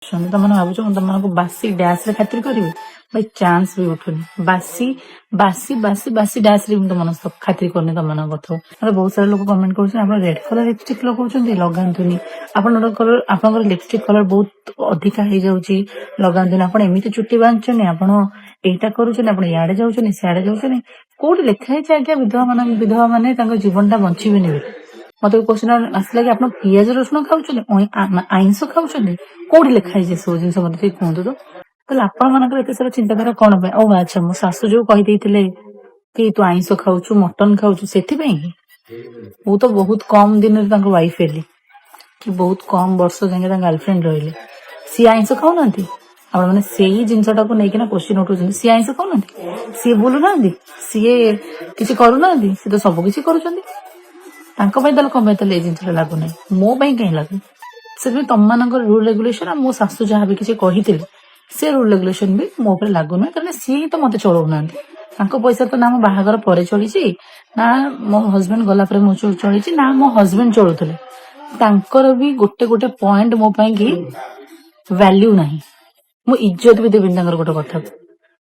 ତମାନେ ଭାବୁଛ ମୁଁ ତମମାନଙ୍କୁ ବାସି ଡ୍ୟାସ ରେ ଖାତିର କରିବି? ଭାଇ ଚାନ୍ସ ବି ଉଠୁନି। ବାସି ବାସି ବାସି ବାସି ଡ୍ୟାସ ରେ ମୁଁ ତମମାନଙ୍କ ଖାତିର କରୁନି ତମମାନଙ୍କ କଥା। ମତେ ବହୁତ ସାରା ଲୋକ କମେଣ୍ଟ କରୁଛନ୍ତି ଆପଣ ରେଡ କଲର ଲିପଷ୍ଟିକ ଲଗାଉଛନ୍ତି ଲଗାନ୍ତୁନି, ଆପଣଙ୍କର ଲିପଷ୍ଟିକ କଲର ବହୁତ ଅଧିକା ହେଇଯାଉଛି ଲଗାନ୍ତୁନି, ଆପଣ ଏମିତି ଚୁଟି ବାંધୁଛନ୍ତି, ଆପଣ ଏଇଟା କରୁଛନ୍ତି, ଆପଣ ଇଆଡେ ଯାଉଛନ୍ତି ସିଆଡେ ଯାଉଛନ୍ତି। କୋଉଠି ଲେଖା ହେଇଛି ଆଜ୍ଞା ବିଧବା ମାନେ ତାଙ୍କ ଜୀବନ ଟା ବଞ୍ଚିବେନି ବୋଲି? ମତେ କୋଶ୍ଚିନ୍ ଆସିଲା କି ଆପଣ ପିଆଜ ରସୁଣ ଖାଉଛନ୍ତି, ଆଇଁଷ ଖାଉଛନ୍ତି, କୋଉଠି ଲେଖା ହେଇଛି ସବୁ ଜିନିଷ ମତେ ଟିକେ କୁହନ୍ତୁ ତ। ତାହେଲେ ଆପଣ ମାନଙ୍କର ଏତେ ସାରା ଚିନ୍ତାଧାରା କଣ ପାଇଁ? ଓ ଆଚ୍ଛା, ମୋ ଶାଶୁ ଯୋଉ କହିଦେଇଥିଲେ କି ତୁ ଆଇଁଷ ଖାଉଛୁ ମଟନ ଖାଉଛୁ ସେଥିପାଇଁ କି? ମୁଁ ତ ବହୁତ କମ ଦିନରେ ତାଙ୍କ ୱାଇଫ ହେଲି, କି ବହୁତ କମ ବର୍ଷ ଯାକେ ତାଙ୍କ ଗାର୍ଲଫ୍ରେଣ୍ଡ ରହିଲେ। ସିଏ ଆଇଁଷ ଖାଉନାହାନ୍ତି? ଆପଣ ମାନେ ସେଇ ଜିନିଷଟାକୁ ନେଇକିନା କୋଶ୍ଚିନ୍ ଉଠଉଛନ୍ତି। ସିଏ ଆଇଁଷ ଖାଉନାହାନ୍ତି, ସିଏ ବୁଲୁନାହାନ୍ତି, ସିଏ କିଛି କରୁନାହାନ୍ତି, ସିଏ ତ ସବୁ କିଛି କରୁଛନ୍ତି। ତାଙ୍କ ପାଇଁ ତାହେଲେ କଣ ପାଇଁ ତାହେଲେ ଏଇ ଜିନିଷଟା ଲାଗୁନାହିଁ, ମୋ ପାଇଁ କାହିଁ ଲାଗୁ? ସେଥିପାଇଁ ତମମାନଙ୍କର ରୁଲ ରେଗୁଲେସନ ଆଉ ମୋ ଶାଶୁ ଯାହା ବି କିଛି କହିଥିଲେ ସେ ରୁଲ ରେଗୁଲେସନ ବି ମୋ ଉପରେ ଲାଗୁନାହିଁ, କାରଣ ସିଏ ହିଁ ତ ମତେ ଚଳଉନାହାନ୍ତି। ତାଙ୍କ ପଇସା ତ ନା ମୋ ବାହାଘର ପରେ ଚଳିଛି, ନା ମୋ ହଜବେଣ୍ଡ ଗଲା ପରେ ମୁଁ ଚଳିଛି, ନା ମୋ ହଜବେଣ୍ଡ ଚଳୁଥିଲେ। ତାଙ୍କର ବି ଗୋଟେ ଗୋଟେ ପଏଣ୍ଟ ମୋ ପାଇଁ କି ଭ୍ୟାଲ୍ୟୁ ନାହିଁ। ମୁଁ ଇଜ୍ଜତ ବି ଦେବିନି ତାଙ୍କର ଗୋଟେ କଥା।